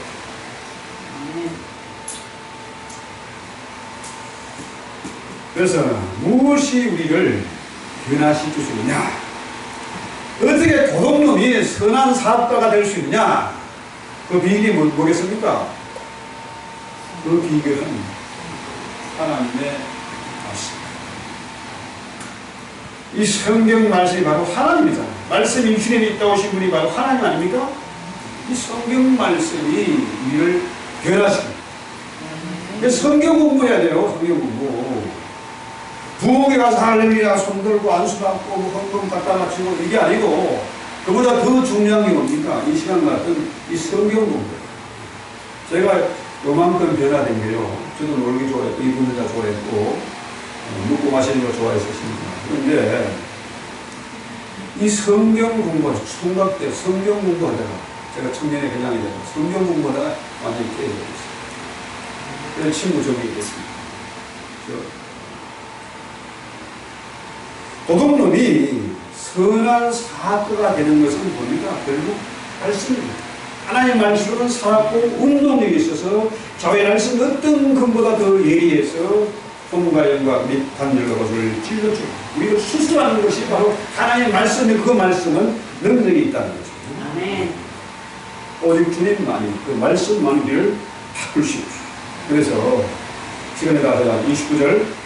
그래서 무엇이 우리를 변화시킬 수 있느냐? 어떻게 도둑놈이 선한 사업가가 될 수 있느냐? 그 비결이 뭐겠습니까? 그 비결은 하나님의 말씀. 이 성경 말씀이 바로 하나님이잖아요. 말씀 인출에 있다 오신 분이 바로 하나님 아닙니까? 이 성경 말씀이 우리를 변화시킵니다. 성경 공부해야 돼요. 성경 공부. 부엌에 가서 할렐루야 손들고 안수 받고 뭐 헌금 갖다 맞추고 이게 아니고 그보다 더 중요한 게 뭡니까? 이 시간 같은 이 성경 공부. 제가 요만큼 변화된 게요. 저도 놀기 좋아했고 이분들 다 좋아했고 먹고 마시는 거 좋아했었습니다. 그런데 이 성경 공부, 총각 때 성경 공부하다가 제가 청년의 회장이 돼서 성경 공부하다가 완전히 깨져버렸어요. 그래서 친구 저기 있겠습니다. 도둑놈이 선한 사업가가 되는 것은 뭡니까? 결국 말씀입니다. 하나님 말씀은 살았고 운동력이 있어서 교회 말씀 어떤 것보다 더 예리해서 손과 영과 및 단열과 것을 찔러주고 우리를 수술하는 것이 바로 하나님의 말씀이 그 말씀은 능력이 있다는 거죠. 아멘. 오직 주님만이 그 말씀만 우리를 바꿀 수 있어요. 그래서 시간에 따라서 29절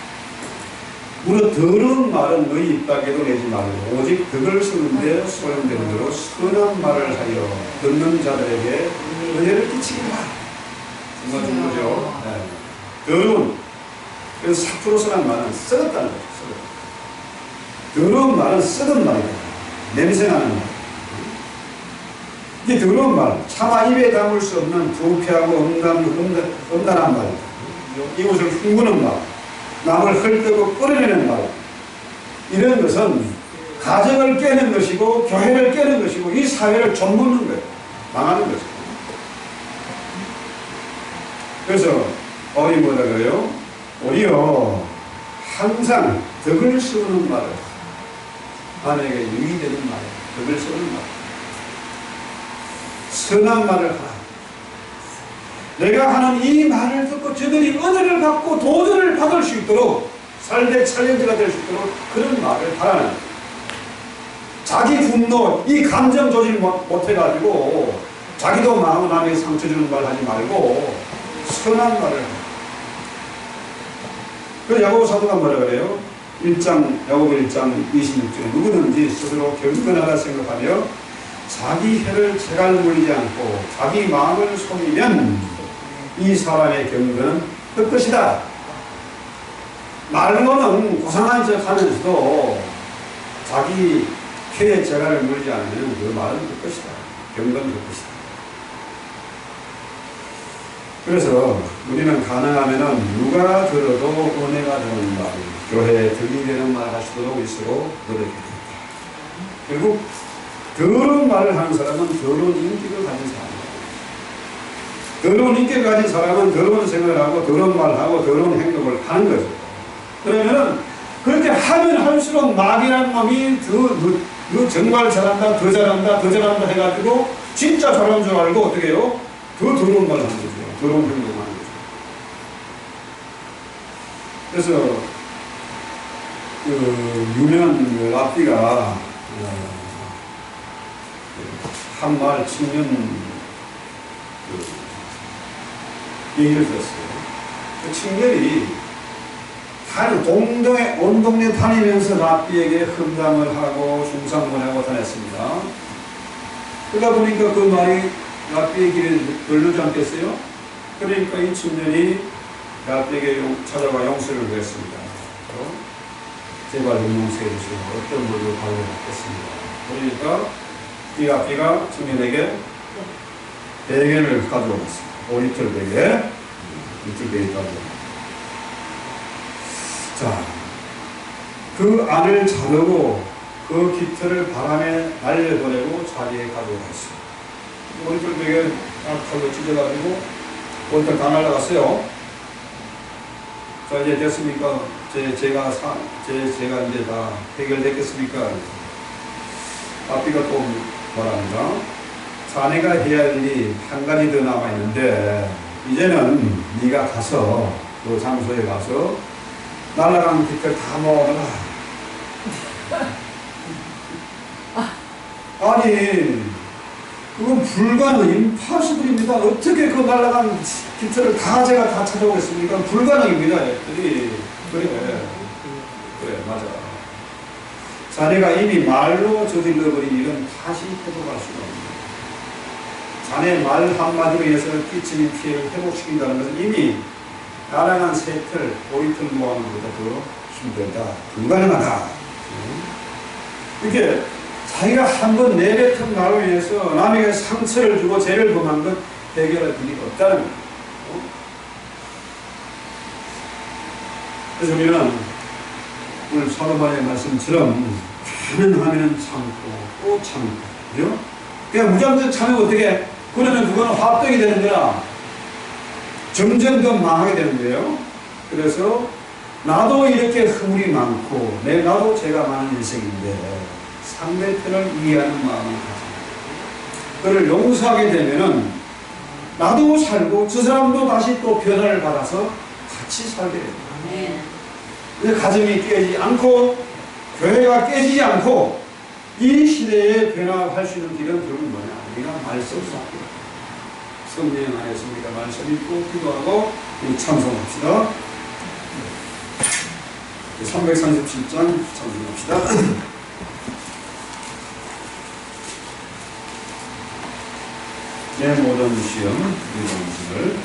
무릇 더러운 말은 너희 입 밖에도 내지 말고 오직 덕을 쓰는데 소용되는 대로 선한 말을 하여 듣는 자들에게 은혜를 끼치기를 바라. 정말 좋은 거죠. 네. 더러운, 그래서 사투로 선한 말은 썩었다는 거죠. 썩었다. 더러운 말은 썩은 말이다. 냄새나는 말. 이 더러운 말, 차마 입에 담을 수 없는 부패하고 음란한 말이다. 이웃을 흉보는 말, 남을 헐뜯고 끌어내는 말, 이런 것은 가정을 깨는 것이고 교회를 깨는 것이고 이 사회를 좀먹는 거예요. 망하는 거죠. 그래서 바울이 뭐라 그래요? 오히려 항상 덕을 쓰는 말을, 아내에게 유의되는 말, 덕을 쓰는 말, 선한 말을 하라. 내가 하는 이 말을 듣고 저들이 은혜를 받고 도전을 받을 수 있도록 살대 챌린지가 될 수 있도록 그런 말을 하라는 거예요. 자기 분노, 이 감정 조절 못해가지고 자기도 마음 남에게 상처 주는 말 하지 말고 선한 말을 하라. 그 야고보 사도가 뭐라 그래요? 야고보 1장 26절에 누구든지 스스로 경건하다 생각하며 자기 혀를 재갈 물리지 않고 자기 마음을 속이면 이 사람의 경건은 헛것이다. 말로는 고상한 척 하면서도 자기 쾌의 재간을 물지 않으면 그 말은 그 것이다. 경건 그 것이다. 그래서 우리는 가능하면은 누가 들어도 은혜가 되는 말, 교회에 득이 되는 말 하시도록 일수록 노력해야 된다. 결국 더러운 말을 하는 사람은 더러운 인기를 가진 사람이에요. 더러운 인기를 가진 사람은 더러운 생각을 하고 더러운 말을 하고 더러운 행동을 하는 거죠. 그러면은 그렇게 하면 할수록 마귀라는 놈이 더 정말 잘한다, 더 잘한다, 더 잘한다 해가지고 진짜 잘하는 줄 알고 어떻게 해요? 더 더러운 말을 하는 거죠. 더러운 행동을 하는 거죠. 그래서 그 유명한 랍비가 한 마을 청년 얘기를 들었어요. 그 청년이 온 동네 다니면서 랍비에게 흠담을 하고 흉상문하고 다녔습니다. 그러다 보니까 그 말이 랍비의 길에 별로지 않겠어요? 그러니까 이 청년이 랍비에게 찾아와 용서를 구했습니다. 제발 용서해 주시고 어떤 물로 받아받겠습니다. 그러니까 이 랍비가 청년에게 베개를 가져왔습니다. 5리터 베개, 리터 베개 가져왔습니다. 자, 그 안을 자르고 그 깃털을 바람에 날려보내고 자리에 가져왔어요. 5리터 베개 칼로 찢어가지고 온통 다 날라갔어요. 자, 이제 됐습니까? 제가 이제 다 해결됐겠습니까? 아비가 또 말합니다. 자네가 해야 할 일이 한 가지 더 남아있는데, 이제는 네가 가서, 그 장소에 가서, 날아간 깃털 다 모아라. 아니, 그건 불가능, 임파서블입니다. 어떻게 그 날아간 깃털을 제가 다 찾아오겠습니까? 불가능입니다. 그래, 맞아. 자네가 이미 말로 저질러버린 일은 다시 회복할 수가 없습니다. 자네 말 한마디로 인해서 끼치는 피해를 회복시킨다는 것은 이미 날아간 새털, 5리터 모아는 것보다 더 힘들다. 불가능하다. 이렇게 자기가 한번 내뱉은 말로 인해서 남에게 상처를 주고 죄를 범한 것 해결할 일이 없다는 거예요. 그래서 우리는 오늘 사도바의 말씀처럼 가능하면 참고 또 참고, 그죠? 그냥 무작정 참으면 어떻게? 그러면 그거는 화병이 되는 거야. 점점 더 망하게 되는 거예요. 그래서 나도 이렇게 허물이 많고 나도 죄가 많은 인생인데 상대편을 이해하는 마음을 가지고 그를 용서하게 되면은 나도 살고 저 사람도 다시 또 변화를 받아서 같이 살게 됩니다. 근데 가정이 깨지지 않고 교회가 깨지지 않고 이 시대에 변화할 수 있는 길은 결국 뭐냐? 우리가 말씀 속에 성령 안에서입니다. 말씀 읽고 기도하고 찬송합시다. 337장 찬송합시다. 내 모든 시험 이런 것을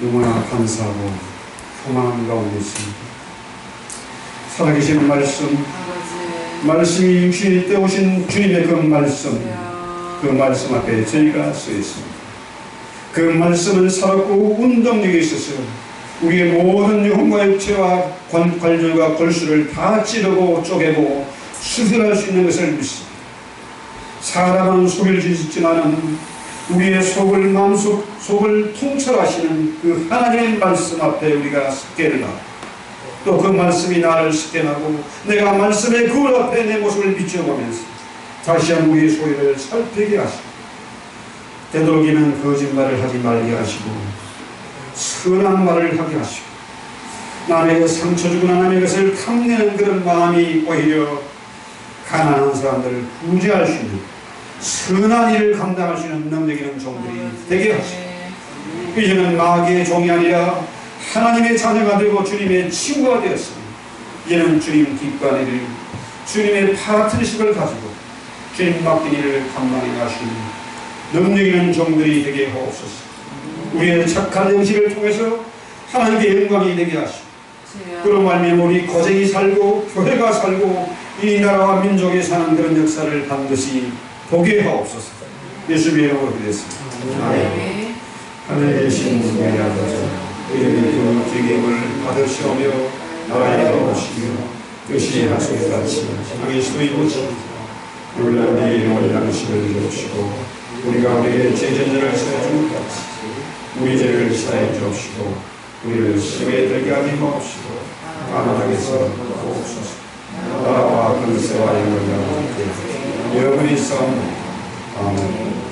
너무나 감사하고 소망 가운데 있습니다. 살아계신 말씀, 아버지. 말씀이 육신이 떼오신 주님의 그 말씀, 주여. 그 말씀 앞에 저희가 서 있습니다. 그 말씀은 살았고 운동력이 있어서 우리의 모든 영혼과 육체와 관절과 골수를 다 찌르고 쪼개고 수술할 수 있는 것을 믿습니다. 사람은 속일 수 있지만은 우리의 속을 마음속 속을 통찰하시는 그 하나님의 말씀 앞에 우리가 습계를 하고 또 그 말씀이 나를 습계하고 내가 말씀의 그 앞에 내 모습을 비춰보면서 다시 한번 우리의 소리를 살피게 하시고 되도록이면 거짓말을 하지 말게 하시고 선한 말을 하게 하시고 남에게 상처 주거나 남의 것을 탐내는 그런 마음이 오히려 가난한 사람들을 구제할 수 있는 선한 일을 감당할 수 있는 능력 있는 종들이 되게 하시고 이제는 마귀의 종이 아니라 하나님의 자녀가 되고 주님의 친구가 되었습니다. 이제는 주님 기뻐하는 일, 주님의 파트너십을 가지고 주님 맡긴 일을 감당해 가시는 능력 있는 종들이 되게 하옵소서. 우리의 착한 영식을 통해서 하나님의 영광이 되게 하시고 그로 말미암아 우리 거쟁이 살고 교회가 살고 이 나라와 민족이 사는 그런 역사를 반드시 보게 하옵소서. 예수님의 이름으로 기도했습니다. 아멘. 하늘에 계신 우리 아버지, 이름이 그 기름을 받으시오며 나라에 오시며 뜻이 하늘에 같이 땅에서도 이루어지고 오늘날 내일 오늘 당신을 주옵시고 우리가 우리의 죄전들을 사해 준 같이 우리 죄를 사해 주옵시고 우리를 시험에 들게 하지 마옵시고 가난하게서 구하옵소서. 나라와 권세와 영광과 영원히 싸움. 아멘.